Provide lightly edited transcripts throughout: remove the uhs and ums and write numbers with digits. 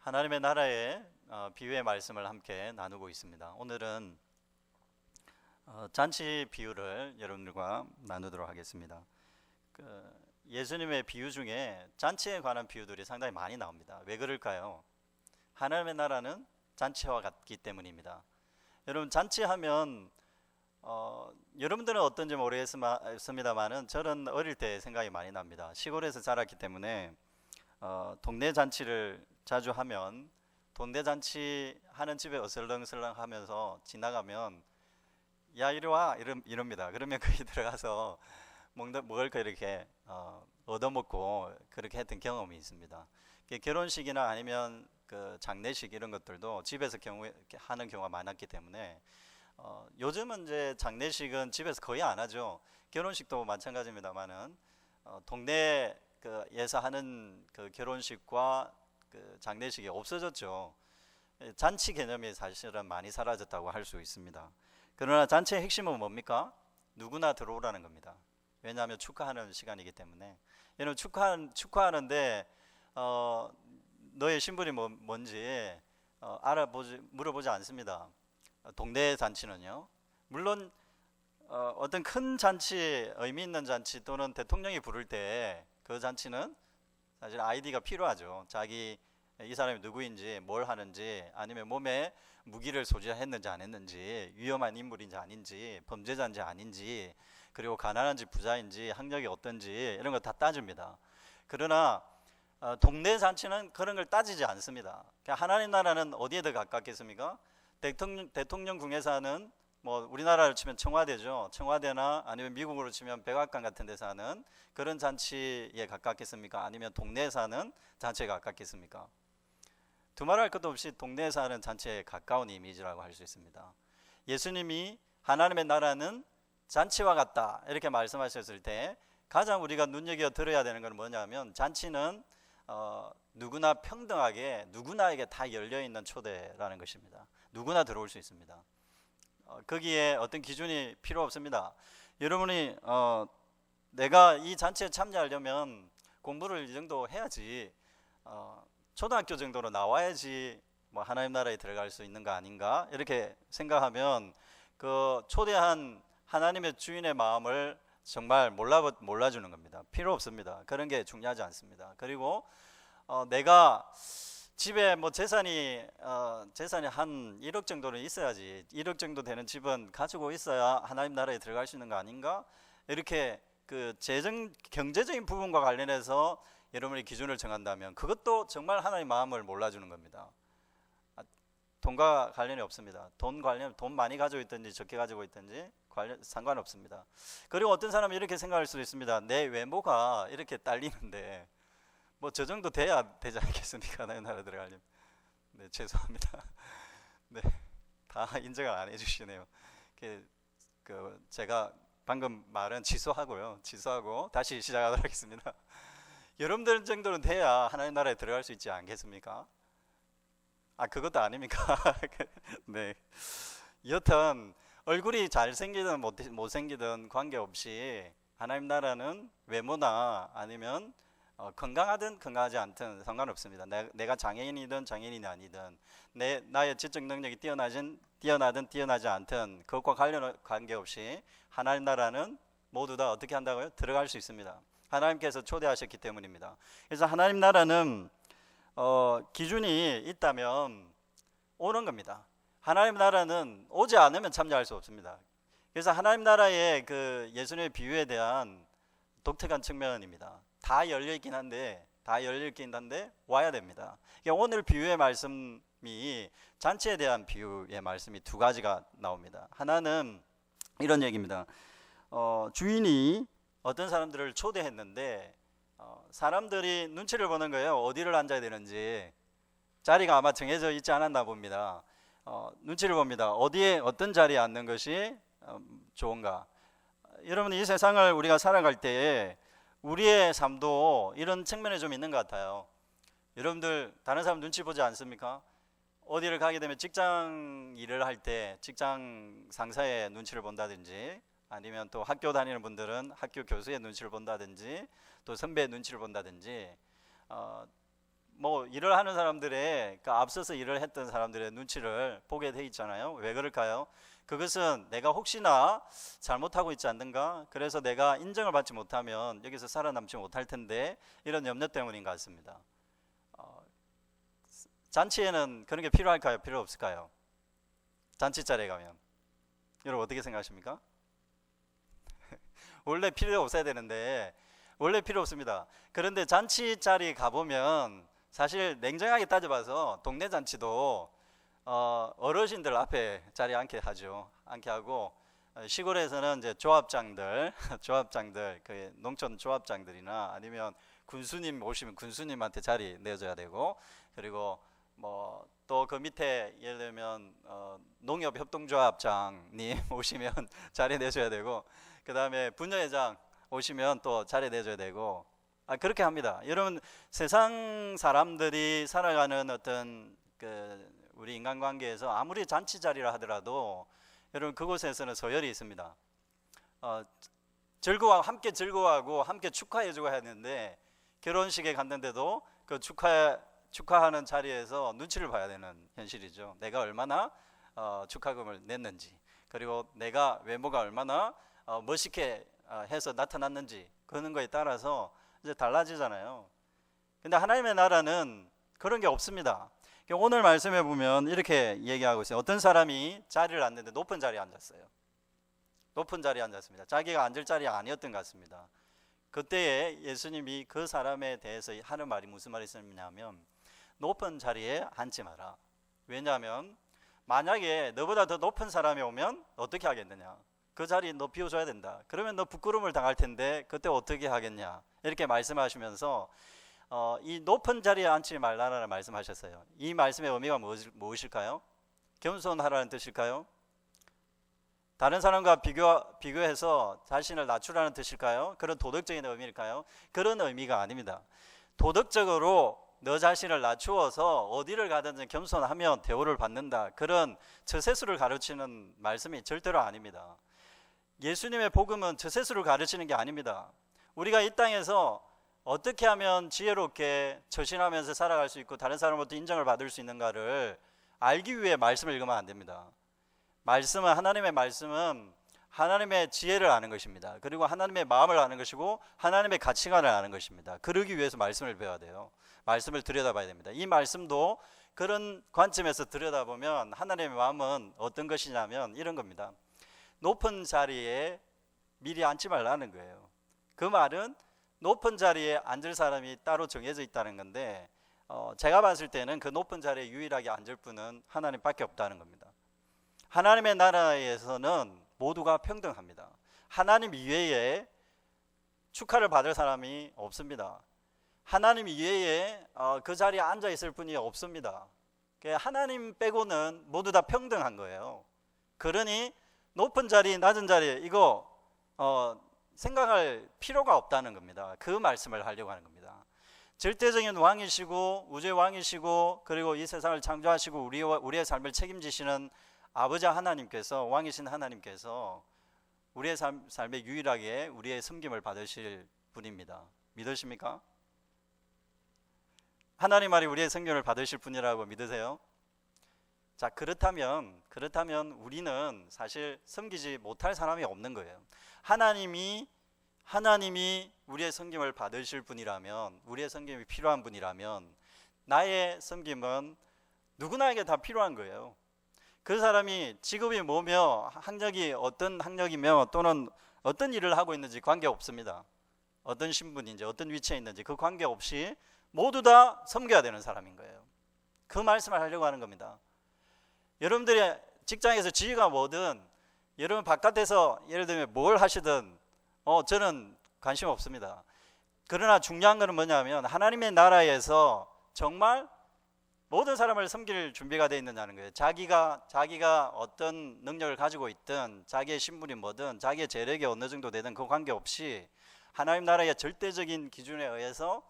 하나님의 나라의 비유의 말씀을 함께 나누고 있습니다. 오늘은 잔치 비유를 여러분들과 나누도록 하겠습니다. 예수님의 비유 중에 잔치에 관한 비유들이 상당히 많이 나옵니다. 왜 그럴까요? 하나님의 나라는 잔치와 같기 때문입니다. 여러분, 잔치하면 여러분들은 어떤지 모르겠습니다만은 저는 어릴 때 생각이 많이 납니다. 시골에서 자랐기 때문에 동네 잔치를 자주 하면 동네 잔치 하는 집에 어슬렁슬렁 하면서 지나가면 야 이리 와 이럽니다. 그러면 거기 들어가서 먹을 거 이렇게 얻어먹고 그렇게 했던 경험이 있습니다. 결혼식이나 아니면 그 장례식 이런 것들도 집에서 하는 경우가 많았기 때문에 요즘은 이제 장례식은 집에서 거의 안 하죠. 결혼식도 마찬가지입니다만은 동네에서 하는 그 결혼식과 그 장례식이 없어졌죠. 잔치 개념이 사실은 많이 사라졌다고 할 수 있습니다. 그러나 잔치의 핵심은 뭡니까? 누구나 들어오라는 겁니다. 왜냐하면 축하하는 시간이기 때문에. 여러분 축하하는데 너의 신분이 뭔지 물어보지 않습니다. 동네 잔치는요. 물론 어떤 큰 잔치, 의미 있는 잔치 또는 대통령이 부를 때 그 잔치는 사실 아이디가 필요하죠. 이 사람이 누구인지, 뭘 하는지, 아니면 몸에 무기를 소지했는지 안 했는지, 위험한 인물인지 아닌지, 범죄자인지 아닌지, 그리고 가난한지 부자인지, 학력이 어떤지 이런 거 다 따집니다. 그러나 동네 잔치는 그런 걸 따지지 않습니다. 하나님 나라는 어디에 더 가깝겠습니까? 대통령 궁에서 뭐 우리나라를 치면 청와대죠. 청와대나 아니면 미국으로 치면 백악관 같은 데서 하는 그런 잔치에 가깝겠습니까? 아니면 동네에서 하는 잔치에 가깝겠습니까? 두말할 것도 없이 동네에서 하는 잔치에 가까운 이미지라고 할 수 있습니다. 예수님이 하나님의 나라는 잔치와 같다 이렇게 말씀하셨을 때 가장 우리가 눈여겨 들어야 되는 건 뭐냐면 잔치는 누구나 평등하게 누구나에게 다 열려있는 초대라는 것입니다. 누구나 들어올 수 있습니다. 거기에 어떤 기준이 필요 없습니다. 여러분이 내가 이 잔치에 참여하려면 공부를 이 정도 해야지, 초등학교 정도로 나와야지 뭐 하나님 나라에 들어갈 수 있는 거 아닌가 이렇게 생각하면 그 초대한 하나님의 주인의 마음을 정말 몰라주는 겁니다. 필요 없습니다. 그런 게 중요하지 않습니다. 그리고 내가 집에 뭐 재산이 한 1억 정도는 있어야지, 1억 정도 되는 집은 가지고 있어야 하나님 나라에 들어갈 수 있는 거 아닌가? 이렇게 그 경제적인 부분과 관련해서 여러분이 기준을 정한다면 그것도 정말 하나님의 마음을 몰라주는 겁니다. 돈과 관련이 없습니다. 돈 많이 가지고 있든지 적게 가지고 있든지 상관없습니다. 그리고 어떤 사람은 이렇게 생각할 수도 있습니다. 내 외모가 이렇게 딸리는데 뭐 저 정도 돼야 되지 않겠습니까? 하나님 나라 들어가려면. 네, 죄송합니다. 네, 다 인정을 안 해주시네요. 제가 방금 말은 취소하고 다시 시작하도록 하겠습니다. 여러분들 정도는 돼야 하나님 나라에 들어갈 수 있지 않겠습니까? 그것도 아닙니까? 네. 여튼 얼굴이 잘생기든 못생기든 관계없이 하나님 나라는 외모나 아니면 건강하든 건강하지 않든 상관없습니다. 내가 장애인이든 장애인이 아니든 나의 지적 능력이 뛰어나든 뛰어나지 않든 그것과 관계없이 하나님 나라는 모두 다 어떻게 한다고요? 들어갈 수 있습니다. 하나님께서 초대하셨기 때문입니다. 그래서 하나님 나라는 기준이 있다면 오는 겁니다. 하나님 나라는 오지 않으면 참여할 수 없습니다. 그래서 하나님 나라의 그 예수님의 비유에 대한 독특한 측면입니다. 다 열려있긴 한데 와야 됩니다. 그러니까 오늘 비유의 말씀이 잔치에 대한 비유의 말씀이 두 가지가 나옵니다. 하나는 이런 얘기입니다. 주인이 어떤 사람들을 초대했는데 사람들이 눈치를 보는 거예요. 어디를 앉아야 되는지. 자리가 아마 정해져 있지 않았나 봅니다. 눈치를 봅니다. 어떤 자리에 앉는 것이 좋은가. 여러분, 이 세상을 우리가 살아갈 때에 우리의 삶도 이런 측면이 좀 있는 것 같아요. 여러분들 다른 사람 눈치 보지 않습니까? 어디를 가게 되면 직장 일을 할 때 직장 상사의 눈치를 본다든지, 아니면 또 학교 다니는 분들은 학교 교수의 눈치를 본다든지, 또 선배의 눈치를 본다든지, 뭐 일을 하는 사람들의 그 앞서서 일을 했던 사람들의 눈치를 보게 돼 있잖아요. 왜 그럴까요? 그것은 내가 혹시나 잘못하고 있지 않는가? 그래서 내가 인정을 받지 못하면 여기서 살아남지 못할 텐데, 이런 염려 때문인 것 같습니다. 잔치에는 그런 게 필요할까요? 필요 없을까요? 잔치 자리에 가면 여러분 어떻게 생각하십니까? 원래 필요 없어야 되는데 원래 필요 없습니다. 그런데 잔치 자리에 가보면 사실 냉정하게 따져봐서 동네 잔치도 어르신들 앞에 자리에 앉게 하죠. 앉게 하고, 시골에서는 이제 조합장들 조합장들, 그 농촌 조합장들이나 아니면 군수님 오시면 군수님한테 자리 내줘야 되고, 그리고 뭐 또 그 밑에 예를 들면 농협협동조합장님 오시면 자리 내줘야 되고, 그 다음에 분녀회장 오시면 또 자리 내줘야 되고, 그렇게 합니다. 여러분, 세상 사람들이 살아가는 어떤 그 우리 인간관계에서 아무리 잔치 자리라 하더라도 여러분 그곳에서는 서열이 있습니다. 함께 즐거워하고 함께 축하해주고 해야 되는데, 결혼식에 갔는데도 그 축하하는 자리에서 눈치를 봐야 되는 현실이죠. 내가 얼마나 축하금을 냈는지, 그리고 내가 외모가 얼마나 멋있게 해서 나타났는지, 그런 거에 따라서 이제 달라지잖아요. 근데 하나님의 나라는 그런 게 없습니다. 오늘 말씀해 보면 이렇게 얘기하고 있어요. 어떤 사람이 자리를 앉는데 높은 자리에 앉았어요. 높은 자리에 앉았습니다. 자기가 앉을 자리에 아니었던 것 같습니다. 그때에 예수님이 그 사람에 대해서 하는 말이 무슨 말이 있었냐면, 높은 자리에 앉지 마라. 왜냐하면 만약에 너보다 더 높은 사람이 오면 어떻게 하겠느냐, 그 자리 너 비워줘야 된다. 그러면 너 부끄러움을 당할 텐데 그때 어떻게 하겠냐, 이렇게 말씀하시면서 이 높은 자리에 앉지 말라라는 말씀하셨어요. 이 말씀의 의미가 무엇일까요? 겸손하라는 뜻일까요? 다른 사람과 비교해서 자신을 낮추라는 뜻일까요? 그런 도덕적인 의미일까요? 그런 의미가 아닙니다. 도덕적으로 너 자신을 낮추어서 어디를 가든지 겸손하면 대우를 받는다, 그런 저세수를 가르치는 말씀이 절대로 아닙니다. 예수님의 복음은 저세수를 가르치는 게 아닙니다. 우리가 이 땅에서 어떻게 하면 지혜롭게 처신하면서 살아갈 수 있고 다른 사람으로부터 인정을 받을 수 있는가를 알기 위해 말씀을 읽으면 안 됩니다. 하나님의 말씀은 하나님의 지혜를 아는 것입니다. 그리고 하나님의 마음을 아는 것이고 하나님의 가치관을 아는 것입니다. 그러기 위해서 말씀을 배워야 돼요. 말씀을 들여다봐야 됩니다. 이 말씀도 그런 관점에서 들여다보면 하나님의 마음은 어떤 것이냐면 이런 겁니다. 높은 자리에 미리 앉지 말라는 거예요. 그 말은 높은 자리에 앉을 사람이 따로 정해져 있다는 건데, 제가 봤을 때는 그 높은 자리에 유일하게 앉을 분은 하나님밖에 없다는 겁니다. 하나님의 나라에서는 모두가 평등합니다. 하나님 이외에 축하를 받을 사람이 없습니다. 하나님 이외에 그 자리에 앉아 있을 분이 없습니다. 하나님 빼고는 모두 다 평등한 거예요. 그러니 높은 자리, 낮은 자리, 이거 생각할 필요가 없다는 겁니다. 그 말씀을 하려고 하는 겁니다. 절대적인 왕이시고 우주의 왕이시고, 그리고 이 세상을 창조하시고 우리의 삶을 책임지시는 아버지 하나님께서, 왕이신 하나님께서 우리의 삶에 유일하게 우리의 섬김을 받으실 분입니다. 믿으십니까? 하나님 말이 우리의 섬김을 받으실 분이라고 믿으세요? 자, 그렇다면 우리는 사실 섬기지 못할 사람이 없는 거예요. 하나님이 우리의 섬김을 받으실 분이라면, 우리의 섬김이 필요한 분이라면, 나의 섬김은 누구나에게 다 필요한 거예요. 그 사람이 직업이 뭐며 학력이 어떤 학력이며 또는 어떤 일을 하고 있는지 관계없습니다. 어떤 신분인지 어떤 위치에 있는지 그 관계없이 모두 다 섬겨야 되는 사람인 거예요. 그 말씀을 하려고 하는 겁니다. 여러분들이 직장에서 지위가 뭐든, 여러분 바깥에서 예를 들면 뭘 하시든 저는 관심 없습니다. 그러나 중요한 것은 뭐냐면 하나님의 나라에서 정말 모든 사람을 섬길 준비가 되어 있느냐는 거예요. 자기가 어떤 능력을 가지고 있든, 자기의 신분이 뭐든, 자기의 재력이 어느 정도 되든 그 관계없이 하나님 나라의 절대적인 기준에 의해서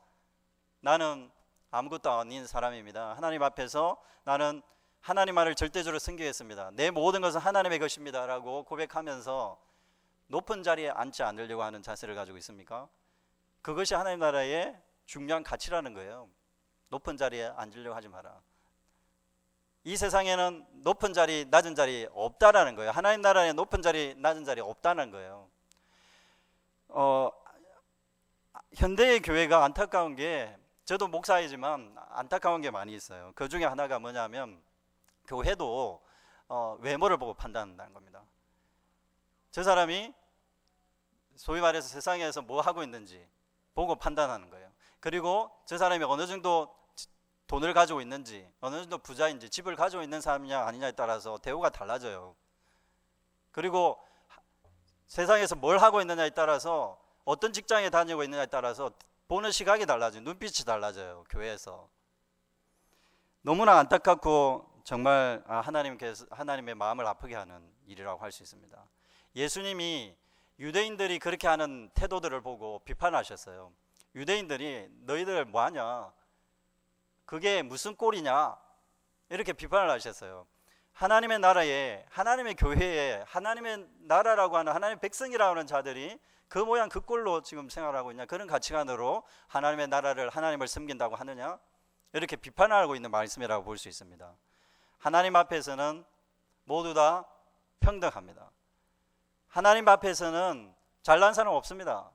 나는 아무것도 아닌 사람입니다. 하나님 앞에서 나는 하나님만을 절대적으로 섬기겠습니다. 내 모든 것은 하나님의 것입니다 라고 고백하면서 높은 자리에 앉지 않으려고 하는 자세를 가지고 있습니까? 그것이 하나님 나라의 중요한 가치라는 거예요. 높은 자리에 앉으려고 하지 마라. 이 세상에는 높은 자리, 낮은 자리 없다라는 거예요. 하나님 나라에 높은 자리, 낮은 자리 없다는 거예요. 현대의 교회가 안타까운 게, 저도 목사이지만 안타까운 게 많이 있어요. 그 중에 하나가 뭐냐면 교회도 외모를 보고 판단한다는 겁니다. 저 사람이 소위 말해서 세상에서 뭐 하고 있는지 보고 판단하는 거예요. 그리고 저 사람이 어느 정도 돈을 가지고 있는지, 어느 정도 부자인지, 집을 가지고 있는 사람이냐 아니냐에 따라서 대우가 달라져요. 그리고 세상에서 뭘 하고 있느냐에 따라서, 어떤 직장에 다니고 있느냐에 따라서 보는 시각이 달라져요. 눈빛이 달라져요. 교회에서. 너무나 안타깝고 정말 하나님의 마음을 아프게 하는 일이라고 할 수 있습니다. 예수님이 유대인들이 그렇게 하는 태도들을 보고 비판하셨어요. 유대인들이 너희들 뭐하냐, 그게 무슨 꼴이냐, 이렇게 비판을 하셨어요. 하나님의 나라에, 하나님의 교회에, 하나님의 나라라고 하는, 하나님의 백성이라고 하는 자들이 그 모양 그 꼴로 지금 생활하고 있냐, 그런 가치관으로 하나님의 나라를, 하나님을 섬긴다고 하느냐, 이렇게 비판하고 있는 말씀이라고 볼 수 있습니다. 하나님 앞에서는 모두 다 평등합니다. 하나님 앞에서는 잘난 사람 없습니다.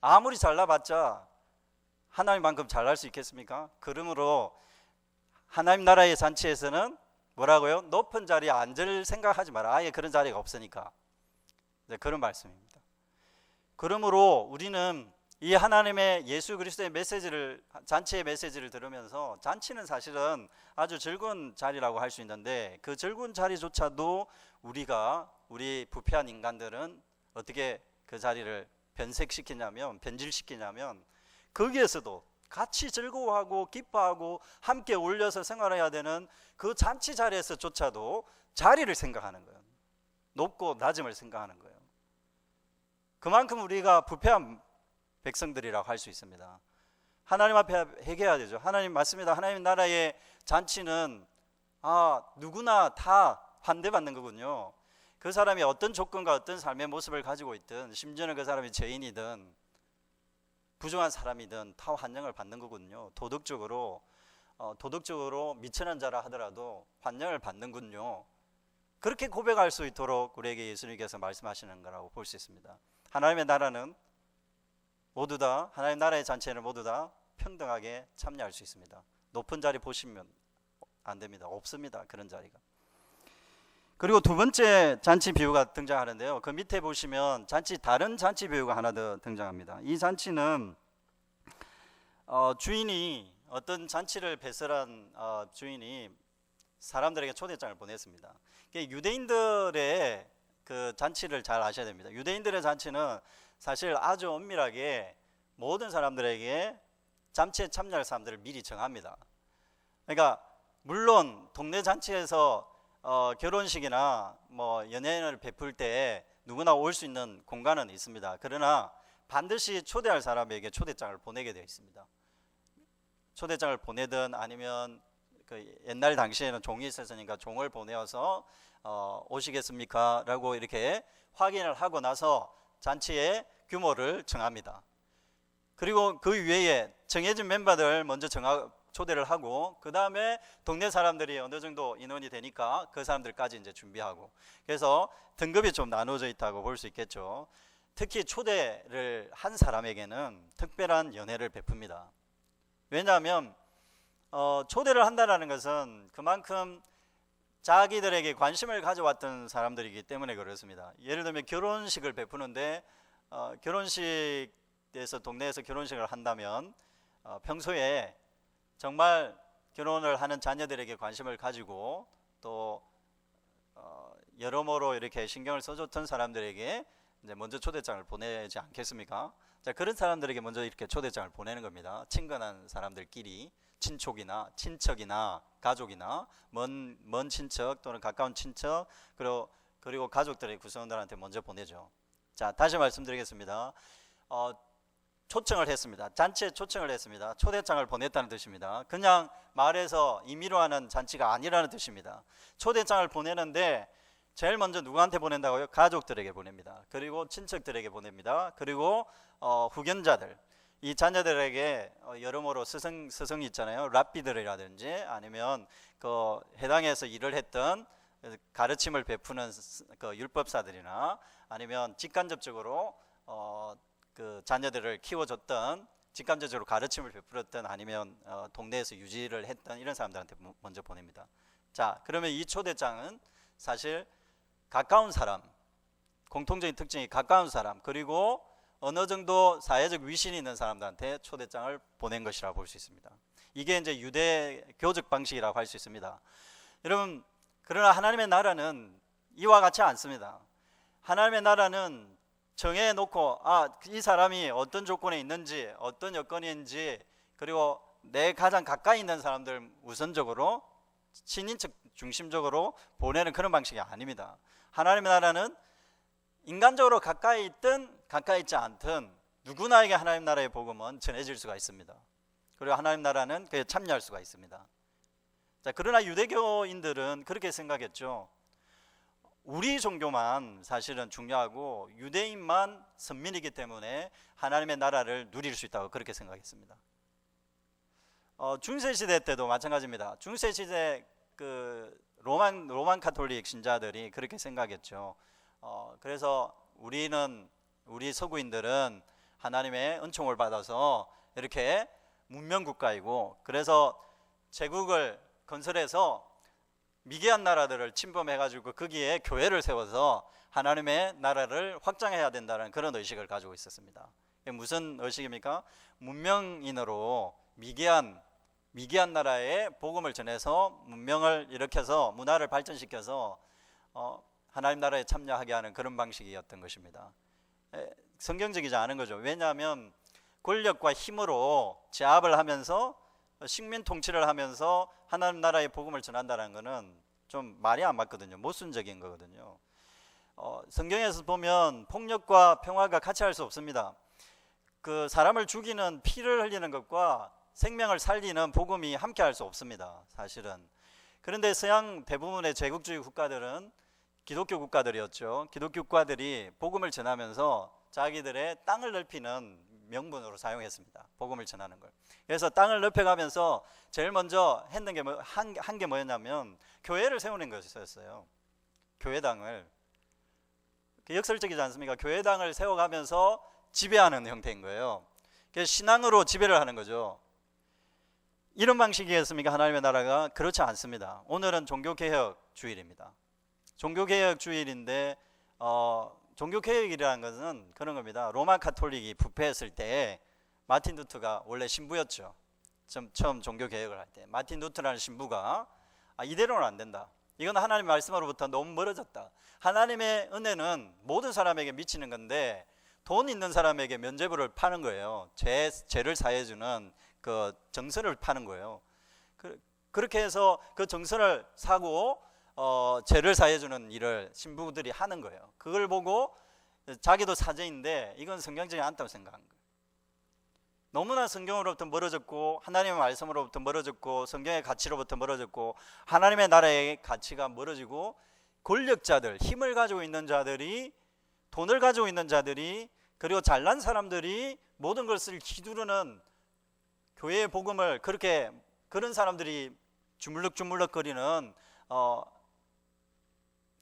아무리 잘나봤자 하나님만큼 잘날 수 있겠습니까? 그러므로 하나님 나라의 잔치에서는 뭐라고요? 높은 자리에 앉을 생각하지 마라. 아예 그런 자리가 없으니까. 네, 그런 말씀입니다. 그러므로 우리는 이 하나님의 예수 그리스도의 메시지를, 잔치의 메시지를 들으면서, 잔치는 사실은 아주 즐거운 자리라고 할 수 있는데, 그 즐거운 자리조차도 우리 부패한 인간들은 어떻게 그 자리를 변질시키냐면 거기에서도 같이 즐거워하고 기뻐하고 함께 어울려서 생활해야 되는 그 잔치 자리에서조차도 자리를 생각하는 거예요. 높고 낮음을 생각하는 거예요. 그만큼 우리가 부패한 백성들이라고 할 수 있습니다. 하나님 앞에 회개해야 되죠. 하나님 맞습니다. 하나님 나라의 잔치는 누구나 다 환대받는 거군요. 그 사람이 어떤 조건과 어떤 삶의 모습을 가지고 있든, 심지어는 그 사람이 죄인이든 부정한 사람이든 다 환영을 받는 거군요. 도덕적으로 미천한 자라 하더라도 환영을 받는군요. 그렇게 고백할 수 있도록 우리에게 예수님께서 말씀하시는 거라고 볼 수 있습니다. 하나님의 나라는 모두 다, 하나님 나라의 잔치에는 모두 다 평등하게 참여할 수 있습니다. 높은 자리 보시면 안 됩니다. 없습니다. 그런 자리가. 그리고 두 번째 잔치 비유가 등장하는데요. 그 밑에 보시면 다른 잔치 비유가 하나 더 등장합니다. 이 잔치는 주인이, 어떤 잔치를 배설한 주인이 사람들에게 초대장을 보냈습니다. 유대인들의 그 잔치를 잘 아셔야 됩니다. 유대인들의 잔치는 사실 아주 엄밀하게 모든 사람들에게 잔치에 참여할 사람들을 미리 정합니다. 그러니까 물론 동네 잔치에서 결혼식이나 뭐 연예인을 베풀 때 누구나 올 수 있는 공간은 있습니다. 그러나 반드시 초대할 사람에게 초대장을 보내게 되어 있습니다. 초대장을 보내든 아니면 그 옛날 당시에는 종이 있었으니까 종을 보내어서 오시겠습니까? 라고 이렇게 확인을 하고 나서 잔치의 규모를 정합니다. 그리고 그 위에 정해진 멤버들 먼저 초대를 하고, 그 다음에 동네 사람들이 어느 정도 인원이 되니까 그 사람들까지 이제 준비하고, 그래서 등급이 좀 나눠져 있다고 볼 수 있겠죠. 특히 초대를 한 사람에게는 특별한 연회를 베풉니다. 왜냐하면 초대를 한다는 것은 그만큼 자기들에게 관심을 가져왔던 사람들이기 때문에 그렇습니다. 예를 들면 결혼식을 베푸는데 결혼식에서, 동네에서 결혼식을 한다면 평소에 정말 결혼을 하는 자녀들에게 관심을 가지고 또 여러모로 이렇게 신경을 써줬던 사람들에게 이제 먼저 초대장을 보내지 않겠습니까? 자, 그런 사람들에게 먼저 이렇게 초대장을 보내는 겁니다. 친근한 사람들끼리, 친척이나 가족이나 먼 친척 또는 가까운 친척, 그리고 가족들의 구성원들한테 먼저 보내죠. 자, 다시 말씀드리겠습니다. 초청을 했습니다. 잔치에 초청을 했습니다. 초대장을 보냈다는 뜻입니다. 그냥 말해서 임의로 하는 잔치가 아니라는 뜻입니다. 초대장을 보내는데 제일 먼저 누구한테 보낸다고요? 가족들에게 보냅니다. 그리고 친척들에게 보냅니다. 그리고 후견자들, 이 자녀들에게 여러모로 스승이 있잖아요. 랍비들이라든지 아니면 그 해당에서 일을 했던 가르침을 베푸는 그 율법사들이나 아니면 직간접적으로 그 자녀들을 키워줬던, 직간접적으로 가르침을 베풀었던, 아니면 동네에서 유지를 했던 이런 사람들한테 먼저 보냅니다. 자, 그러면 이 초대장은 사실 가까운 사람, 공통적인 특징이 가까운 사람, 그리고 어느 정도 사회적 위신이 있는 사람들한테 초대장을 보낸 것이라고 볼 수 있습니다. 이게 이제 유대 교적 방식이라고 할 수 있습니다. 여러분, 그러나 하나님의 나라는 이와 같지 않습니다. 하나님의 나라는 정해놓고 이 사람이 어떤 조건에 있는지, 어떤 여건인지, 그리고 내 가장 가까이 있는 사람들 우선적으로 친인척 중심적으로 보내는 그런 방식이 아닙니다. 하나님의 나라는 인간적으로 가까이 있든 가까이 있지 않든 누구나에게 하나님 나라의 복음은 전해질 수가 있습니다. 그리고 하나님 나라는 그에 참여할 수가 있습니다. 자, 그러나 유대교인들은 그렇게 생각했죠. 우리 종교만 사실은 중요하고 유대인만 선민이기 때문에 하나님의 나라를 누릴 수 있다고 그렇게 생각했습니다. 중세시대 때도 마찬가지입니다. 중세시대 그 로만 가톨릭 신자들이 그렇게 생각했죠. 그래서 우리 서구인들은 하나님의 은총을 받아서 이렇게 문명국가이고, 그래서 제국을 건설해서 미개한 나라들을 침범해가지고 거기에 교회를 세워서 하나님의 나라를 확장해야 된다는 그런 의식을 가지고 있었습니다. 이게 무슨 의식입니까? 문명인으로 미개한 나라에 복음을 전해서 문명을 일으켜서 문화를 발전시켜서 하나님 나라에 참여하게 하는 그런 방식이었던 것입니다. 성경적이지 않은 거죠. 왜냐하면 권력과 힘으로 제압을 하면서 식민 통치를 하면서 하나님 나라의 복음을 전한다는 것은 좀 말이 안 맞거든요. 모순적인 거거든요. 성경에서 보면 폭력과 평화가 같이 할 수 없습니다. 그 사람을 죽이는, 피를 흘리는 것과 생명을 살리는 복음이 함께 할 수 없습니다. 사실은. 그런데 서양 대부분의 제국주의 국가들은 기독교 국가들이었죠. 기독교 국가들이 복음을 전하면서 자기들의 땅을 넓히는 명분으로 사용했습니다. 복음을 전하는 걸. 그래서 땅을 넓혀가면서 제일 먼저 했는 게 한 게 뭐였냐면 교회를 세우는 것이었어요. 교회당을. 역설적이지 않습니까? 교회당을 세워가면서 지배하는 형태인 거예요. 그래서 신앙으로 지배를 하는 거죠. 이런 방식이었습니까? 하나님의 나라가? 그렇지 않습니다. 오늘은 종교개혁주일입니다. 종교개혁주일인데 종교개혁이라는 것은 그런 겁니다. 로마 가톨릭이 부패했을 때 마틴 루터가 원래 신부였죠. 처음 종교개혁을 할 때 마틴 루터라는 신부가 이대로는 안 된다. 이건 하나님 말씀으로부터 너무 멀어졌다. 하나님의 은혜는 모든 사람에게 미치는 건데 돈 있는 사람에게 면죄부를 파는 거예요. 죄를 사해주는 그 정서를 파는 거예요. 그렇게 해서 그 정서를 사고 죄를 사해주는 일을 신부들이 하는 거예요. 그걸 보고 자기도 사제인데 이건 성경적이지 않다고 생각한 거예요. 너무나 성경으로부터 멀어졌고 하나님의 말씀으로부터 멀어졌고 성경의 가치로부터 멀어졌고 하나님의 나라의 가치가 멀어지고 권력자들, 힘을 가지고 있는 자들이, 돈을 가지고 있는 자들이, 그리고 잘난 사람들이 모든 것을 휘두르는 교회의 복음을 그런 사람들이 주물럭주물럭거리는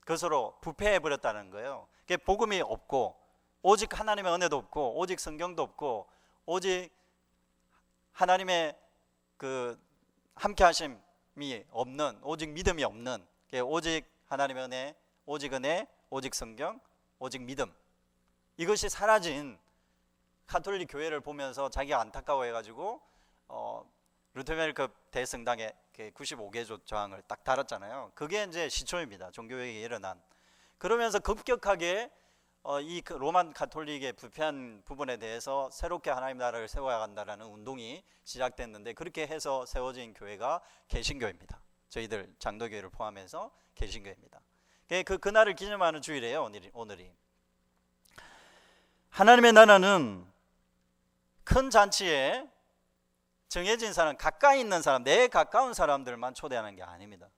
그것으로 부패해버렸다는 거예요. 그게 복음이 없고 오직 하나님의 은혜도 없고 오직 성경도 없고 오직 하나님의 그 함께하심이 없는, 오직 믿음이 없는, 오직 하나님의 은혜, 오직 성경, 오직 믿음, 이것이 사라진 가톨릭 교회를 보면서 자기가 안타까워해가지고 루테르메르크 대성당에 95개 조항을 딱 달았잖아요. 그게 이제 시초입니다. 종교개혁이 일어난. 그러면서 급격하게 이 로만 가톨릭의 부패한 부분에 대해서 새롭게 하나님 나라를 세워야 한다는 운동이 시작됐는데 그렇게 해서 세워진 교회가 개신교입니다. 저희들 장로교회를 포함해서 개신교입니다. 그날을 기념하는 주일이에요. 오늘이. 하나님의 나라는 큰 잔치에 정해진 사람, 가까이 있는 사람, 내 가까운 사람들만 초대하는 게 아닙니다.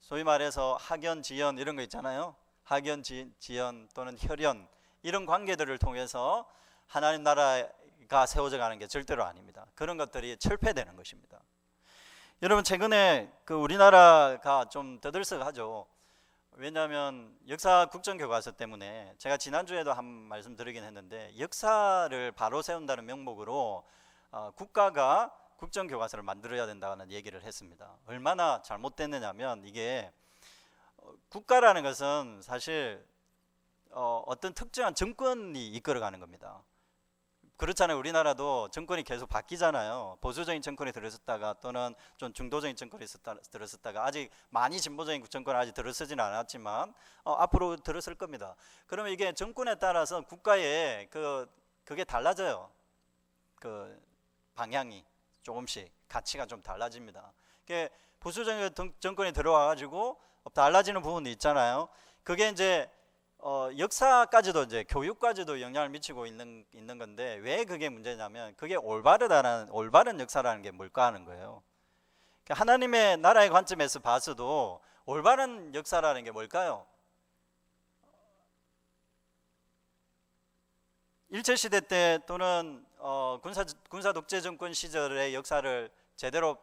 소위 말해서 학연, 지연 이런 거 있잖아요. 학연, 지연 또는 혈연 이런 관계들을 통해서 하나님 나라가 세워져 가는 게 절대로 아닙니다. 그런 것들이 철폐되는 것입니다. 여러분, 최근에 우리나라가 좀 떠들썩하죠. 왜냐하면 역사 국정교과서 때문에, 제가 지난주에도 한 말씀 드리긴 했는데, 역사를 바로 세운다는 명목으로 국가가 국정교과서를 만들어야 된다는 얘기를 했습니다. 얼마나 잘못됐느냐면, 이게 국가라는 것은 사실 어떤 특정한 정권이 이끌어가는 겁니다. 그렇잖아요. 우리나라도 정권이 계속 바뀌잖아요. 보수적인 정권이 들어섰다가 또는 좀 중도적인 정권이 들어섰다가, 아직 많이 진보적인 정권은 아직 들어서지는 않았지만 앞으로 들어설 겁니다. 그러면 이게 정권에 따라서 국가의 그게 달라져요. 그 방향이 조금씩 가치가 좀 달라집니다. 그게 보수적인 정권이 들어와가지고 달라지는 부분이 있잖아요. 그게 이제 역사까지도, 이제 교육까지도 영향을 미치고 있는 건데, 왜 그게 문제냐면, 그게 올바른 역사라는 게 뭘까 하는 거예요. 그러니까 하나님의 나라의 관점에서 봐서도 올바른 역사라는 게 뭘까요? 일제시대 때 또는 군사 독재 정권 시절의 역사를 제대로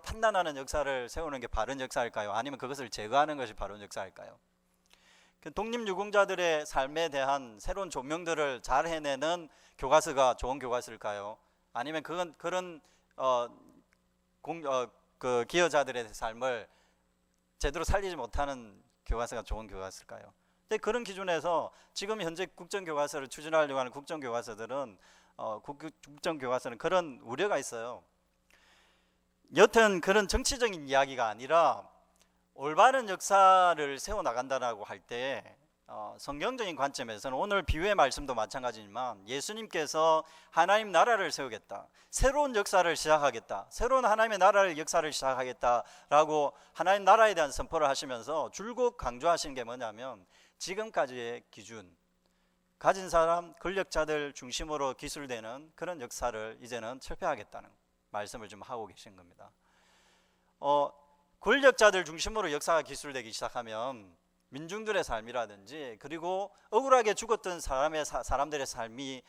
판단하는 역사를 세우는 게 바른 역사일까요? 아니면 그것을 제거하는 것이 바른 역사일까요? 독립유공자들의 삶에 대한 새로운 조명들을 잘 해내는 교과서가 좋은 교과서일까요? 아니면 그런 기여자들의 삶을 제대로 살리지 못하는 교과서가 좋은 교과서일까요? 근데 그런 기준에서 지금 현재 국정교과서를 추진하려고 하는 국정교과서는 그런 우려가 있어요. 여튼 그런 정치적인 이야기가 아니라 올바른 역사를 세워나간다라고 할 때 성경적인 관점에서는, 오늘 비유의 말씀도 마찬가지지만, 예수님께서 하나님 나라를 세우겠다, 새로운 역사를 시작하겠다, 새로운 하나님의 나라의 역사를 시작하겠다라고 하나님 나라에 대한 선포를 하시면서 줄곧 강조하시는 게 뭐냐면, 지금까지의 기준, 가진 사람, 권력자들 중심으로 기술되는 그런 역사를 이제는 철폐하겠다는 말씀을 좀 하고 계신 겁니다. 권력자들 중심으로 역사가 기술되기 시작하면 민중들의 삶이라든지, 그리고 억울하게 죽었던 사람들의 삶이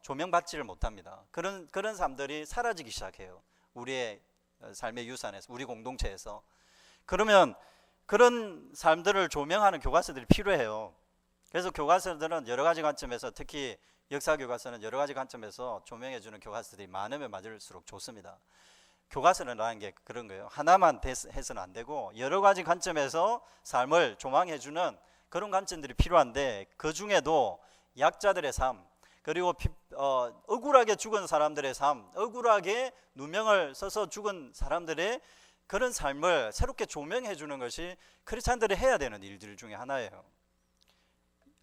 조명받지를 못합니다. 그런 삶들이 사라지기 시작해요. 우리의 삶의 유산에서, 우리 공동체에서. 그러면 그런 삶들을 조명하는 교과서들이 필요해요. 그래서 교과서들은 여러 가지 관점에서, 특히 역사 교과서는 여러 가지 관점에서 조명해주는 교과서들이 많으면 많을수록 좋습니다. 교과서라는 게 그런 거예요. 하나만 해서는 안 되고 여러 가지 관점에서 삶을 조망해주는 그런 관점들이 필요한데, 그 중에도 약자들의 삶, 그리고 억울하게 죽은 사람들의 삶, 억울하게 누명을 써서 죽은 사람들의 그런 삶을 새롭게 조명해주는 것이 크리스찬들이 해야 되는 일들 중에 하나예요.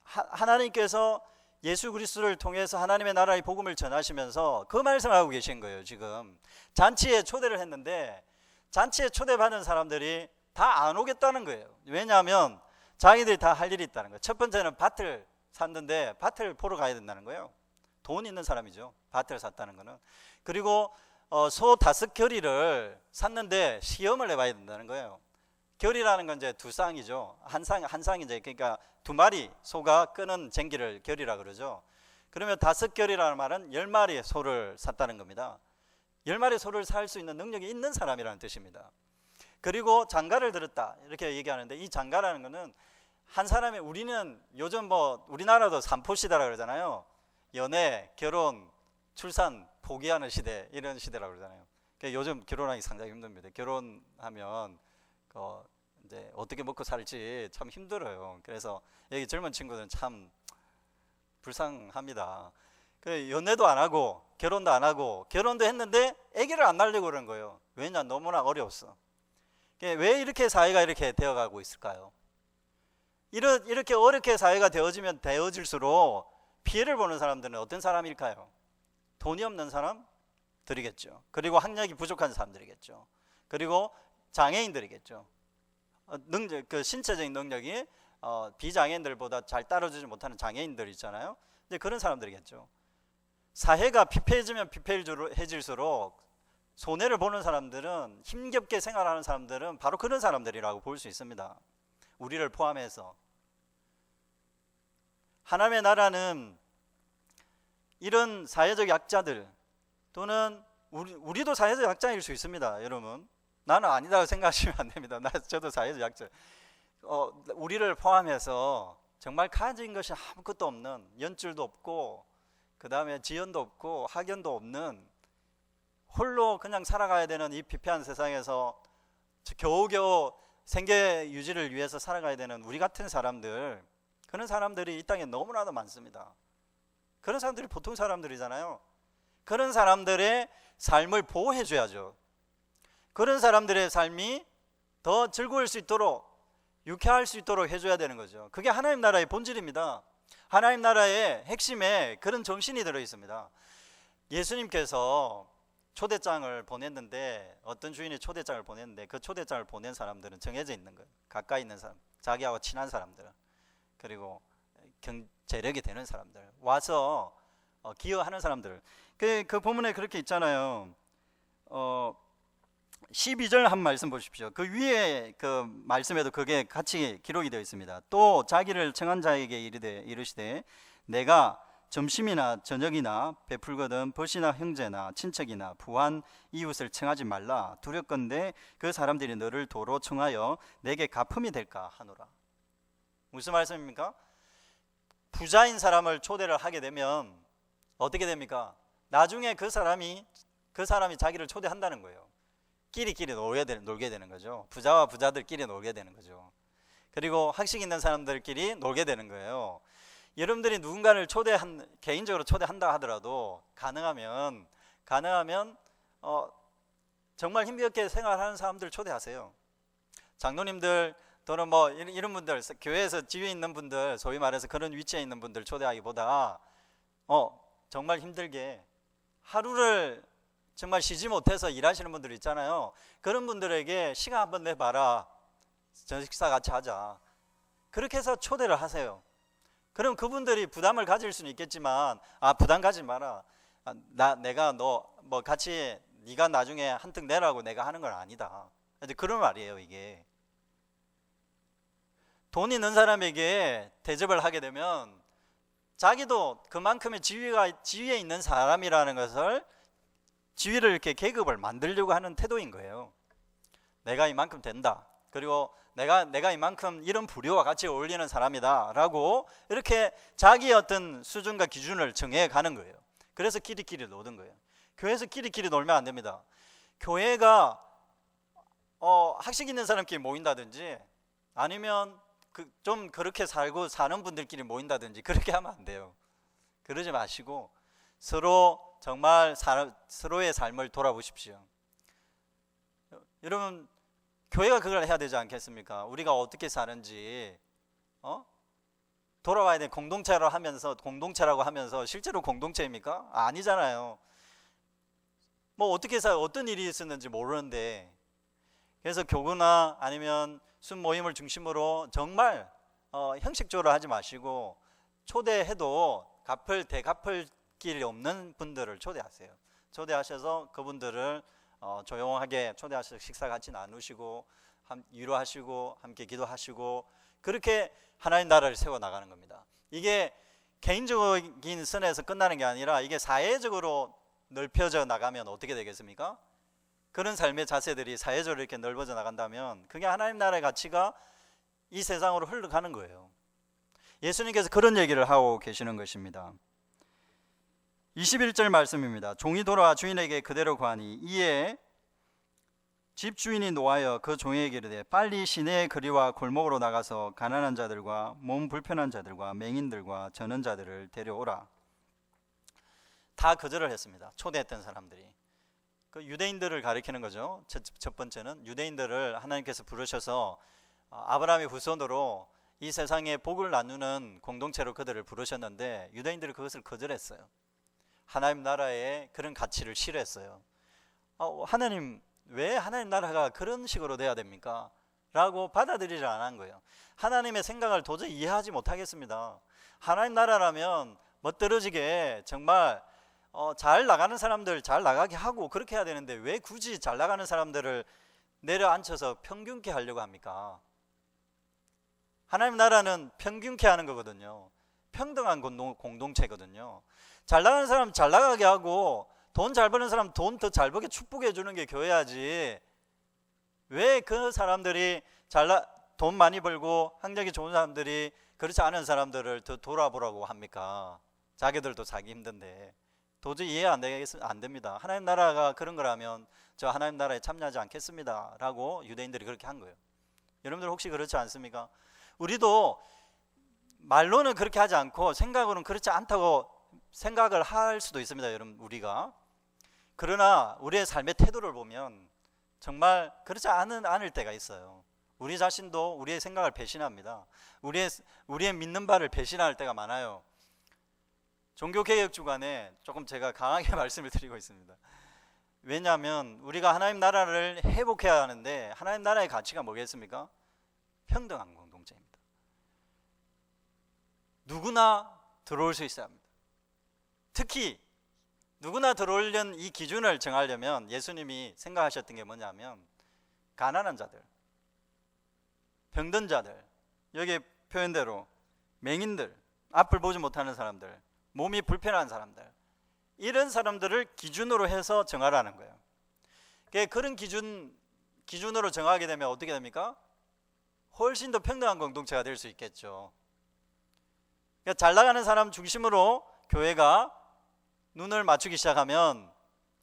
하나님께서 예수 그리스도를 통해서 하나님의 나라의 복음을 전하시면서 그 말씀을 하고 계신 거예요. 지금 잔치에 초대를 했는데, 잔치에 초대받은 사람들이 다 안 오겠다는 거예요. 왜냐하면 자기들이 다 할 일이 있다는 거예요. 첫 번째는 밭을 샀는데 밭을 보러 가야 된다는 거예요. 돈 있는 사람이죠, 밭을 샀다는 거는. 그리고 소 5겨리를 샀는데 시험을 해봐야 된다는 거예요. 겨리라는 건 이제 두 쌍이죠. 한 쌍이 이제, 그러니까 2마리 소가 끄는 쟁기를 겨리라 그러죠. 그러면 5겨리라는 말은 10마리의 소를 샀다는 겁니다. 10마리 소를 살 수 있는 능력이 있는 사람이라는 뜻입니다. 그리고 장가를 들었다, 이렇게 얘기하는데, 이 장가라는 거는 한 사람의, 우리는 요즘 우리나라도 삼포시대라 그러잖아요. 연애, 결혼, 출산 포기하는 시대, 이런 시대라고 그러잖아요. 그러니까 요즘 결혼하기 상당히 힘듭니다. 결혼하면 이제 어떻게 먹고 살지 참 힘들어요. 그래서 여기 젊은 친구들은 참 불쌍합니다. 연애도 안 하고 결혼도 안 하고, 결혼도 했는데 아기를 안 낳으려고 그러는 거예요. 왜냐? 너무나 어려웠어. 왜 이렇게 사회가 이렇게 되어가고 있을까요? 이렇게 어렵게 사회가 되어질수록 피해를 보는 사람들은 어떤 사람일까요? 돈이 없는 사람들이겠죠. 그리고 학력이 부족한 사람들이겠죠. 그리고 장애인들이겠죠. 신체적인 능력이 비장애인들보다 잘 따라주지 못하는 장애인들 있잖아요. 이제 그런 사람들이겠죠. 사회가 피폐해지면 피폐해질수록 손해를 보는 사람들은, 힘겹게 생활하는 사람들은 바로 그런 사람들이라고 볼 수 있습니다. 우리를 포함해서. 하나님의 나라는 이런 사회적 약자들 또는 우리도 사회적 약자일 수 있습니다. 여러분, 나는 아니다고 생각하시면 안 됩니다. 저도 사회적 약자. 우리를 포함해서 정말 가진 것이 아무것도 없는, 연줄도 없고 그 다음에 지연도 없고 학연도 없는, 홀로 그냥 살아가야 되는 이 피폐한 세상에서 겨우겨우 생계 유지를 위해서 살아가야 되는 우리 같은 사람들, 그런 사람들이 이 땅에 너무나도 많습니다. 그런 사람들이 보통 사람들이잖아요. 그런 사람들의 삶을 보호해 줘야죠. 그런 사람들의 삶이 더 즐거울 수 있도록, 유쾌할 수 있도록 해줘야 되는 거죠. 그게 하나님 나라의 본질입니다. 하나님 나라의 핵심에 그런 정신이 들어 있습니다. 예수님께서 초대장을 보냈는데, 어떤 주인이 초대장을 보냈는데 그 초대장을 보낸 사람들은 정해져 있는 거예요. 가까이 있는 사람, 자기하고 친한 사람들, 그리고 재력이 되는 사람들, 와서 기여하는 사람들. 그 본문에 그렇게 있잖아요. 12절 한 말씀 보십시오. 그 위에 그 말씀에도 그게 같이 기록이 되어 있습니다. 또 자기를 청한 자에게 이르시되 내가 점심이나 저녁이나 베풀거든 벗이나 형제나 친척이나 부한 이웃을 청하지 말라. 두렵건대 그 사람들이 너를 도로 청하여 내게 갚음이 될까 하노라. 무슨 말씀입니까? 부자인 사람을 초대를 하게 되면 어떻게 됩니까? 나중에 그 사람이 자기를 초대한다는 거예요. 끼리끼리 놀게 되는 거죠. 부자와 부자들끼리 놀게 되는 거죠. 그리고 학식 있는 사람들끼리 놀게 되는 거예요. 여러분들이 누군가를 개인적으로 초대한다 하더라도 가능하면 정말 힘겹게 생활하는 사람들 초대하세요. 장로님들 또는 뭐 이런 분들, 교회에서 지위에 있는 분들, 소위 말해서 그런 위치에 있는 분들 초대하기보다 정말 힘들게 하루를 정말 쉬지 못해서 일하시는 분들 있잖아요. 그런 분들에게 시간 한번 내봐라. 저녁 식사 같이 하자. 그렇게 해서 초대를 하세요. 그럼 그분들이 부담을 가질 수는 있겠지만, 부담 가지 마라. 내가 너 뭐 같이 네가 나중에 한턱 내라고 내가 하는 건 아니다. 그런 말이에요. 이게 돈 있는 사람에게 대접을 하게 되면 자기도 그만큼의 지위에 있는 사람이라는 것을, 지위를 이렇게 계급을 만들려고 하는 태도인 거예요. 내가 이만큼 된다. 그리고 내가 이만큼 이런 부류와 같이 어울리는 사람이다 라고 이렇게 자기의 어떤 수준과 기준을 정해 가는 거예요. 그래서 끼리끼리 노는 거예요. 교회에서 끼리끼리 놀면 안 됩니다. 교회가 학식 있는 사람끼리 모인다든지, 아니면 좀 그렇게 살고 사는 분들끼리 모인다든지 그렇게 하면 안 돼요. 그러지 마시고 정말 서로의 삶을 돌아보십시오. 여러분, 교회가 그걸 해야 되지 않겠습니까? 우리가 어떻게 사는지 돌아와야 돼. 공동체라고 하면서 실제로 공동체입니까? 아니잖아요. 뭐 어떻게 어떤 일이 있었는지 모르는데. 그래서 교구나 아니면 순모임을 중심으로 정말 형식적으로 하지 마시고, 초대해도 대갚을 길이 없는 분들을 초대하세요. 초대하셔서 그분들을 조용하게 초대하셔서 식사 같이 나누시고 위로하시고 함께 기도하시고, 그렇게 하나님 나라를 세워나가는 겁니다. 이게 개인적인 선에서 끝나는 게 아니라 이게 사회적으로 넓혀져 나가면 어떻게 되겠습니까? 그런 삶의 자세들이 사회적으로 이렇게 넓어져 나간다면 그게 하나님 나라의 가치가 이 세상으로 흘러가는 거예요. 예수님께서 그런 얘기를 하고 계시는 것입니다. 21절 말씀입니다. 종이 돌아와 주인에게 그대로 구하니 이에 집주인이 노하여 그 종에게 이르되 빨리 시내의 거리와 골목으로 나가서 가난한 자들과 몸 불편한 자들과 맹인들과 저는 자들을 데려오라. 다 거절을 했습니다. 초대했던 사람들이. 그 유대인들을 가리키는 거죠. 첫 번째는 유대인들을 하나님께서 부르셔서 아브라함의 후손으로 이 세상에 복을 나누는 공동체로 그들을 부르셨는데, 유대인들이 그것을 거절했어요. 하나님 나라의 그런 가치를 싫어했어요. 하나님, 왜 하나님 나라가 그런 식으로 돼야 됩니까? 라고 받아들이지 않은 거예요. 하나님의 생각을 도저히 이해하지 못하겠습니다. 하나님 나라라면 멋들어지게 정말 잘 나가는 사람들 잘 나가게 하고 그렇게 해야 되는데, 왜 굳이 잘 나가는 사람들을 내려앉혀서 평균케 하려고 합니까? 하나님 나라는 평균케 하는 거거든요. 평등한 공동체거든요. 잘 나가는 사람 잘 나가게 하고 돈 잘 버는 사람 돈 더 잘 벌게 축복해 주는 게 교회야지. 왜 그 사람들이 돈 많이 벌고 학력이 좋은 사람들이 그렇지 않은 사람들을 더 돌아보라고 합니까? 자기들도 살기 힘든데. 도저히 이해 안 됩니다. 하나님 나라가 그런 거라면 저 하나님 나라에 참여하지 않겠습니다 라고 유대인들이 그렇게 한 거예요. 여러분들 혹시 그렇지 않습니까? 우리도 말로는 그렇게 하지 않고 생각으로는 그렇지 않다고 생각을 할 수도 있습니다. 여러분, 우리가. 그러나 우리의 삶의 태도를 보면 정말 그렇지 않을 때가 있어요. 우리 자신도 우리의 생각을 배신합니다. 우리의 믿는 바를 배신할 때가 많아요. 종교개혁 주간에 조금 제가 강하게 말씀을 드리고 있습니다. 왜냐하면 우리가 하나님 나라를 회복해야 하는데 하나님 나라의 가치가 뭐겠습니까? 평등한 공동체입니다. 누구나 들어올 수 있어야 합니다. 특히 누구나 들어오려는 이 기준을 정하려면 예수님이 생각하셨던 게 뭐냐면 가난한 자들, 병든 자들, 여기 표현대로 맹인들, 앞을 보지 못하는 사람들, 몸이 불편한 사람들, 이런 사람들을 기준으로 해서 정하라는 거예요. 그런 기준으로 정하게 되면 어떻게 됩니까? 훨씬 더 평등한 공동체가 될 수 있겠죠. 그러니까 잘 나가는 사람 중심으로 교회가 눈을 맞추기 시작하면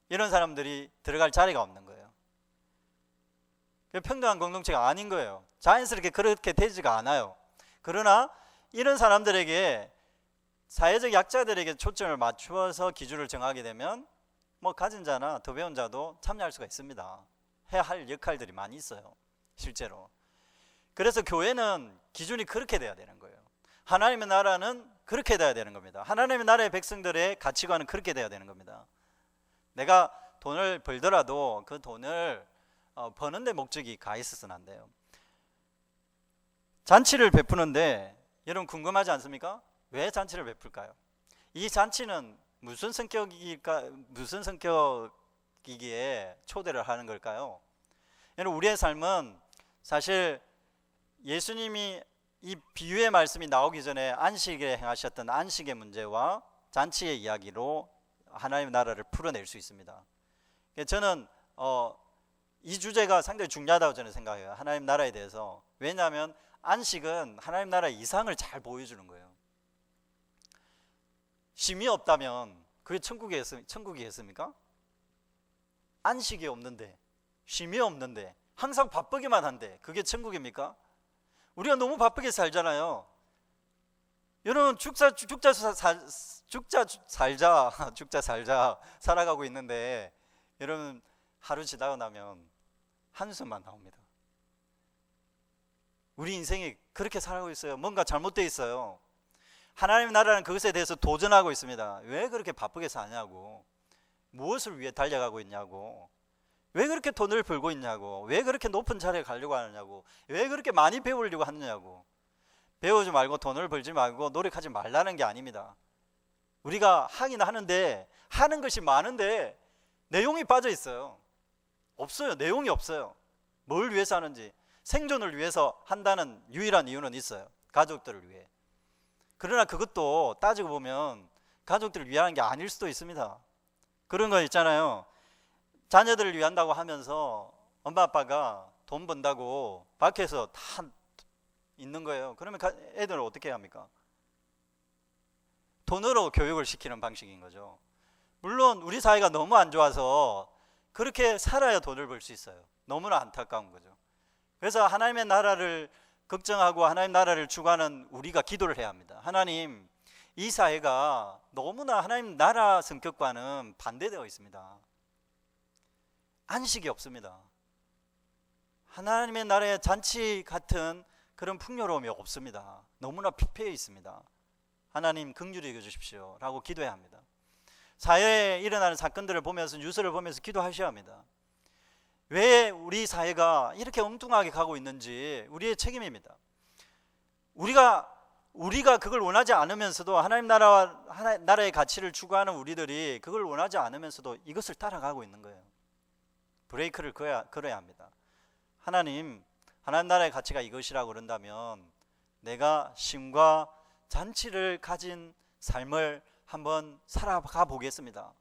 이런 사람들이 들어갈 자리가 없는 거예요. 평등한 공동체가 아닌 거예요. 자연스럽게 그렇게 되지가 않아요. 그러나 이런 사람들에게, 사회적 약자들에게 초점을 맞추어서 기준을 정하게 되면 뭐 가진 자나 더 배운 자도 참여할 수가 있습니다. 해야 할 역할들이 많이 있어요, 실제로. 그래서 교회는 기준이 그렇게 돼야 되는 거예요. 하나님의 나라는 그렇게 돼야 되는 겁니다. 하나님의 나라의 백성들의 가치관은 그렇게 돼야 되는 겁니다. 내가 돈을 벌더라도 그 돈을 버는 데 목적이 가 있어서는 안 돼요. 잔치를 베푸는데 여러분 궁금하지 않습니까? 왜 잔치를 베풀까요? 이 잔치는 무슨 성격이기에 초대를 하는 걸까요? 여러분, 우리의 삶은 사실 예수님이 이 비유의 말씀이 나오기 전에 안식에 행하셨던 안식의 문제와 잔치의 이야기로 하나님의 나라를 풀어낼 수 있습니다. 저는 이 주제가 상당히 중요하다고 저는 생각해요. 하나님 나라에 대해서. 왜냐하면 안식은 하나님 나라의 이상을 잘 보여주는 거예요. 쉼이 없다면 그게 천국이겠습니까? 안식이 없는데, 쉼이 없는데, 항상 바쁘기만 한데 그게 천국입니까? 우리가 너무 바쁘게 살잖아요. 여러분 죽자 살자 살아가고 있는데 여러분 하루 지나고 나면 한숨만 나옵니다. 우리 인생이 그렇게 살아가고 있어요. 뭔가 잘못되어 있어요. 하나님의 나라는 그것에 대해서 도전하고 있습니다. 왜 그렇게 바쁘게 사냐고, 무엇을 위해 달려가고 있냐고, 왜 그렇게 돈을 벌고 있냐고, 왜 그렇게 높은 자리에 가려고 하느냐고, 왜 그렇게 많이 배우려고 하느냐고. 배우지 말고 돈을 벌지 말고 노력하지 말라는 게 아닙니다. 우리가 하긴 하는데 하는 것이 많은데 내용이 빠져 있어요. 없어요. 내용이 없어요. 뭘 위해서 하는지. 생존을 위해서 한다는 유일한 이유는 있어요. 가족들을 위해. 그러나 그것도 따지고 보면 가족들을 위한 게 아닐 수도 있습니다. 그런 거 있잖아요. 자녀들을 위한다고 하면서 엄마 아빠가 돈 번다고 밖에서 다 있는 거예요. 그러면 애들은 어떻게 해야 합니까? 돈으로 교육을 시키는 방식인 거죠. 물론 우리 사회가 너무 안 좋아서 그렇게 살아야 돈을 벌 수 있어요. 너무나 안타까운 거죠. 그래서 하나님의 나라를 걱정하고 하나님 나라를 추구하는 우리가 기도를 해야 합니다. 하나님, 이 사회가 너무나 하나님 나라 성격과는 반대되어 있습니다. 안식이 없습니다. 하나님의 나라의 잔치 같은 그런 풍요로움이 없습니다. 너무나 피폐해 있습니다. 하나님 긍휼히 여겨 주십시오 라고 기도해야 합니다. 사회에 일어나는 사건들을 보면서, 뉴스를 보면서 기도하셔야 합니다. 왜 우리 사회가 이렇게 엉뚱하게 가고 있는지 우리의 책임입니다. 우리가 그걸 원하지 않으면서도, 하나님 나라의 가치를 추구하는 우리들이 그걸 원하지 않으면서도 이것을 따라가고 있는 거예요. 브레이크를 걸어야 합니다. 하나님 나라의 가치가 이것이라고 그런다면 내가 쉼과 잔치를 가진 삶을 한번 살아가 보겠습니다.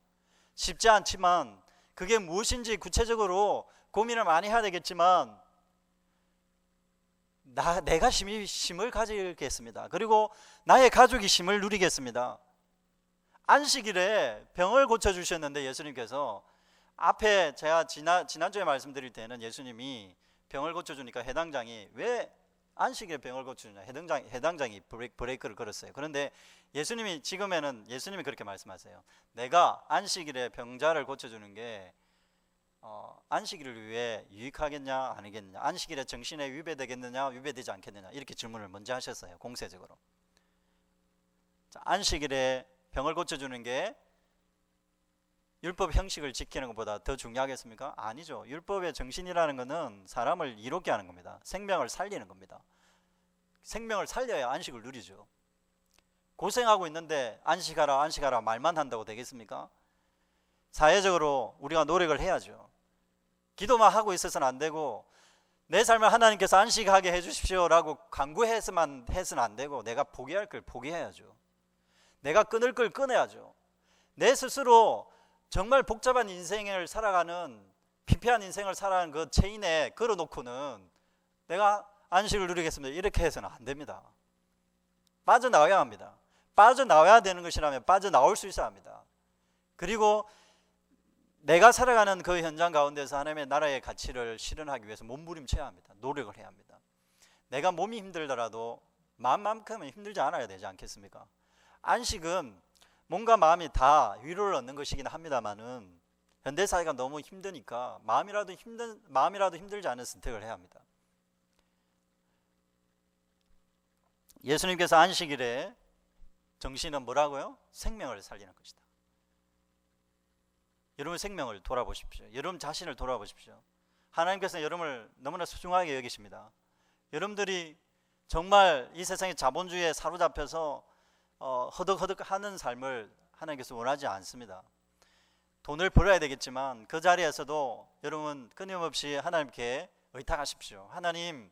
쉽지 않지만 그게 무엇인지 구체적으로 고민을 많이 해야 되겠지만 내가 쉼을 가지겠습니다. 그리고 나의 가족이 쉼을 누리겠습니다. 안식일에 병을 고쳐주셨는데 예수님께서 앞에 제가 지난주에 말씀드릴 때는 예수님이 병을 고쳐주니까 해당장이 왜 안식일에 병을 고쳐주냐, 해당장이 브레이크를 걸었어요. 그런데 예수님이 지금에는 예수님이 그렇게 말씀하세요. 내가 안식일에 병자를 고쳐주는 게 안식일을 위해 유익하겠냐 아니겠느냐, 안식일에 정신에 위배되겠느냐 위배되지 않겠느냐, 이렇게 질문을 먼저 하셨어요. 공세적으로. 자, 안식일에 병을 고쳐주는 게 율법 형식을 지키는 것보다 더 중요하겠습니까? 아니죠. 율법의 정신이라는 것은 사람을 이롭게 하는 겁니다. 생명을 살리는 겁니다. 생명을 살려야 안식을 누리죠. 고생하고 있는데 안식하라 안식하라 말만 한다고 되겠습니까? 사회적으로 우리가 노력을 해야죠. 기도만 하고 있어서는 안 되고, 내 삶을 하나님께서 안식하게 해주십시오라고 간구해서만 해서는 안 되고, 내가 포기할 걸 포기해야죠. 내가 끊을 걸 끊어야죠. 내 스스로 정말 복잡한 인생을 살아가는, 피폐한 인생을 살아가는 그 체인에 걸어놓고는 내가 안식을 누리겠습니다, 이렇게 해서는 안 됩니다. 빠져나와야 합니다. 빠져나와야 되는 것이라면 빠져나올 수 있어야 합니다. 그리고 내가 살아가는 그 현장 가운데서 하나님의 나라의 가치를 실현하기 위해서 몸부림쳐야 합니다. 노력을 해야 합니다. 내가 몸이 힘들더라도 마음만큼은 힘들지 않아야 되지 않겠습니까? 안식은 몸과 마음이 다 위로를 얻는 것이긴 합니다만은 현대사회가 너무 힘드니까 마음이라도 힘들지 않은 선택을 해야 합니다. 예수님께서 안식일에 정신은 뭐라고요? 생명을 살리는 것이다. 여러분 생명을 돌아보십시오. 여러분 자신을 돌아보십시오. 하나님께서는 여러분을 너무나 소중하게 여기십니다. 여러분들이 정말 이 세상의 자본주의에 사로잡혀서 허덕허덕하는 삶을 하나님께서 원하지 않습니다. 돈을 벌어야 되겠지만 그 자리에서도 여러분 끊임없이 하나님께 의탁하십시오. 하나님,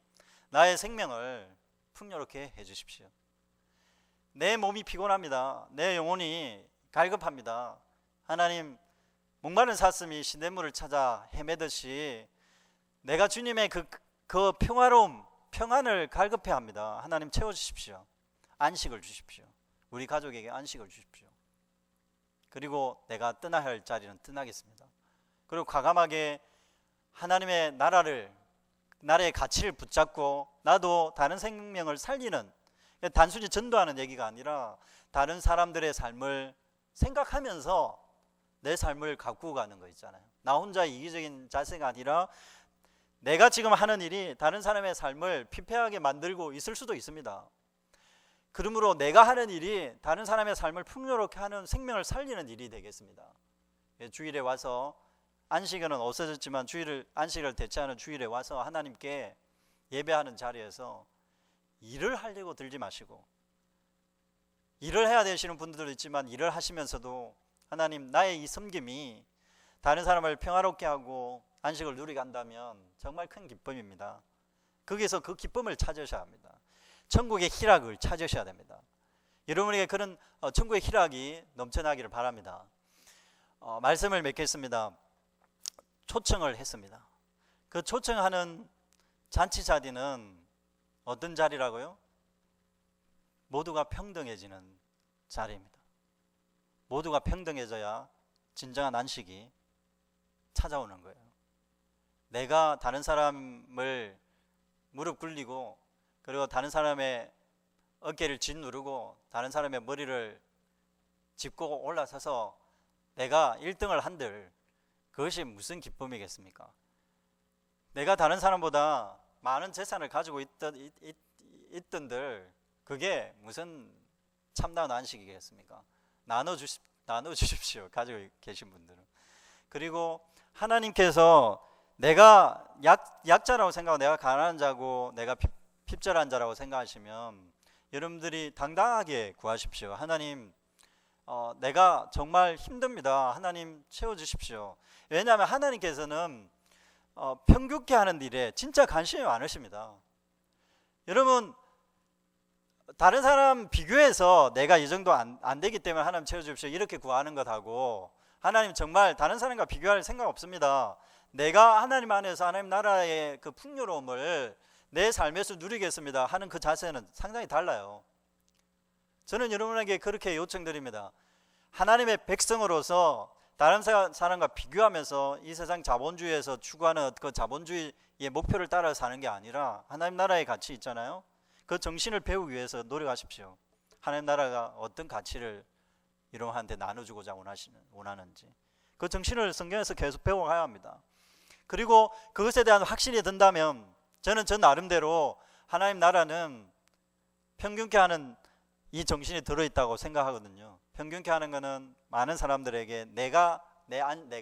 나의 생명을 풍요롭게 해주십시오. 내 몸이 피곤합니다. 내 영혼이 갈급합니다. 하나님, 목마른 사슴이 시냇물을 찾아 헤매듯이 내가 주님의 그 평화로움, 평안을 갈급해합니다. 하나님 채워주십시오. 안식을 주십시오. 우리 가족에게 안식을 주십시오. 그리고 내가 떠나야 할 자리는 떠나겠습니다. 그리고 과감하게 하나님의 나라의 가치를 붙잡고 나도 다른 생명을 살리는, 단순히 전도하는 얘기가 아니라 다른 사람들의 삶을 생각하면서 내 삶을 가꾸어 가는 거 있잖아요. 나 혼자 이기적인 자세가 아니라 내가 지금 하는 일이 다른 사람의 삶을 피폐하게 만들고 있을 수도 있습니다. 그러므로 내가 하는 일이 다른 사람의 삶을 풍요롭게 하는, 생명을 살리는 일이 되겠습니다. 주일에 와서, 안식일은 없어졌지만 안식일을 대체하는 주일에 와서 하나님께 예배하는 자리에서 일을 하려고 들지 마시고, 일을 해야 되시는 분들도 있지만 일을 하시면서도 하나님, 나의 이 섬김이 다른 사람을 평화롭게 하고 안식을 누리게 한다면 정말 큰 기쁨입니다. 거기서 그 기쁨을 찾으셔야 합니다. 천국의 희락을 찾으셔야 됩니다. 여러분에게 그런 천국의 희락이 넘쳐나기를 바랍니다. 말씀을 맺겠습니다. 초청을 했습니다. 그 초청하는 잔치 자리는 어떤 자리라고요? 모두가 평등해지는 자리입니다. 모두가 평등해져야 진정한 안식이 찾아오는 거예요. 내가 다른 사람을 무릎 꿇리고, 그리고 다른 사람의 어깨를 짓누르고 다른 사람의 머리를 짚고 올라서서 내가 1등을 한들 그것이 무슨 기쁨이겠습니까? 내가 다른 사람보다 많은 재산을 가지고 있던들 그게 무슨 참다운 안식이겠습니까? 나눠주십시오. 가지고 계신 분들은. 그리고 하나님께서 내가 약자라고 생각하고 내가 가난한 자고 내가 핍절한 자라고 생각하시면 여러분들이 당당하게 구하십시오. 하나님, 내가 정말 힘듭니다. 하나님 채워주십시오. 왜냐하면 하나님께서는 평균케 하는 일에 진짜 관심이 많으십니다. 여러분, 다른 사람 비교해서 내가 이 정도 안 되기 때문에 하나님 채워주십시오 이렇게 구하는 것하고, 하나님 정말 다른 사람과 비교할 생각 없습니다. 내가 하나님 안에서 하나님 나라의 그 풍요로움을 내 삶에서 누리겠습니다 하는 그 자세는 상당히 달라요. 저는 여러분에게 그렇게 요청드립니다. 하나님의 백성으로서 다른 사람과 비교하면서 이 세상 자본주의에서 추구하는 그 자본주의의 목표를 따라 사는 게 아니라, 하나님 나라의 가치 있잖아요. 그 정신을 배우기 위해서 노력하십시오. 하나님 나라가 어떤 가치를 여러분한테 나눠주고자 원하는지 그 정신을 성경에서 계속 배워가야 합니다. 그리고 그것에 대한 확신이 든다면, 저는 저 나름대로 하나님 나라는 평균케 하는 이 정신이 들어있다고 생각하거든요. 평균케 하는 것은 많은 사람들에게 내가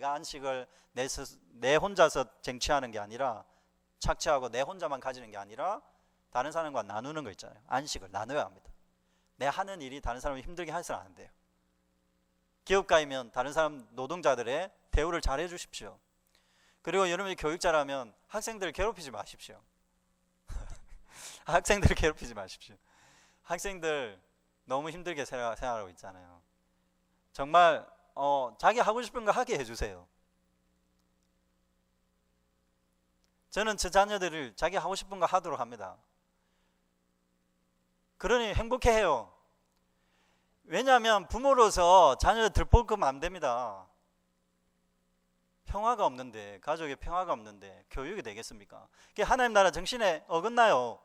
안식을 내 혼자서 쟁취하는 게 아니라, 착취하고 내 혼자만 가지는 게 아니라 다른 사람과 나누는 거 있잖아요. 안식을 나눠야 합니다. 내 하는 일이 다른 사람을 힘들게 해서는 안 돼요. 기업가이면 다른 사람 노동자들의 대우를 잘 해주십시오. 그리고 여러분이 교육자라면 학생들을 괴롭히지 마십시오. 학생들을 괴롭히지 마십시오. 학생들 너무 힘들게 생활하고 있잖아요. 정말 자기 하고 싶은 거 하게 해주세요. 저는 제 자녀들을 자기 하고 싶은 거 하도록 합니다. 그러니 행복해해요. 왜냐하면 부모로서 자녀를 들볶으면 안 됩니다. 평화가 없는데, 가족의 평화가 없는데 교육이 되겠습니까? 그게 하나님 나라 정신에 어긋나요.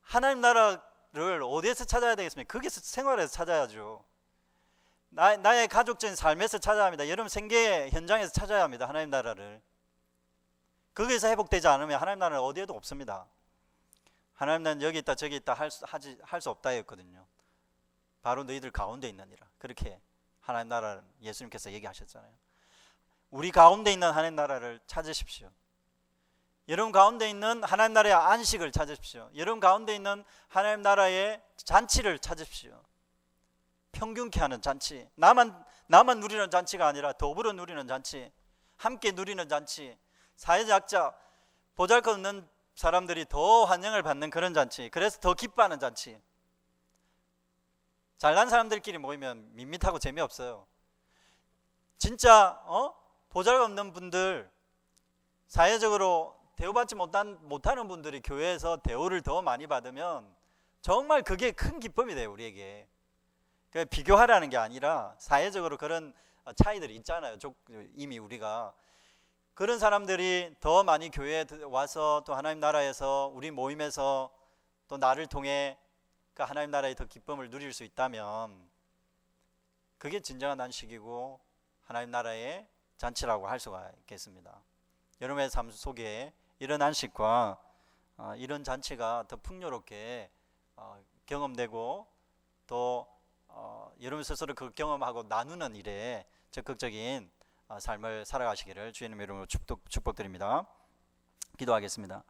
하나님 나라를 어디에서 찾아야 되겠습니까? 거기서 생활에서 찾아야죠. 나의 가족적인 삶에서 찾아야 합니다. 여러분 생계의 현장에서 찾아야 합니다. 하나님 나라를. 거기서 회복되지 않으면 하나님 나라는 어디에도 없습니다. 하나님 나라는 여기 있다 저기 있다 할 수 없다 했거든요. 바로 너희들 가운데 있느니라. 그렇게 하나님 나라를 예수님께서 얘기하셨잖아요. 우리 가운데 있는 하나님 나라를 찾으십시오. 여러분 가운데 있는 하나님 나라의 안식을 찾으십시오. 여러분 가운데 있는 하나님 나라의 잔치를 찾으십시오. 평균케 하는 잔치, 나만 누리는 잔치가 아니라 더불어 누리는 잔치, 함께 누리는 잔치, 사회적자, 보잘것없는 사람들이 더 환영을 받는 그런 잔치, 그래서 더 기뻐하는 잔치. 잘난 사람들끼리 모이면 밋밋하고 재미없어요. 진짜 보잘것없는 분들, 사회적으로 대우받지 못하는 분들이 교회에서 대우를 더 많이 받으면 정말 그게 큰 기쁨이 돼요, 우리에게. 비교하라는 게 아니라 사회적으로 그런 차이들이 있잖아요. 이미 우리가 그런 사람들이 더 많이 교회에 와서 또 하나님 나라에서 우리 모임에서 또 나를 통해 그 하나님 나라의 더 기쁨을 누릴 수 있다면 그게 진정한 안식이고 하나님 나라의 잔치라고 할 수가 있겠습니다. 여러분의 삶 속에 이런 안식과 이런 잔치가 더 풍요롭게 경험되고 또 여러분 스스로 그 경험하고 나누는 일에 적극적인 삶을 살아가시기를 주님 이름으로 축복드립니다. 기도하겠습니다.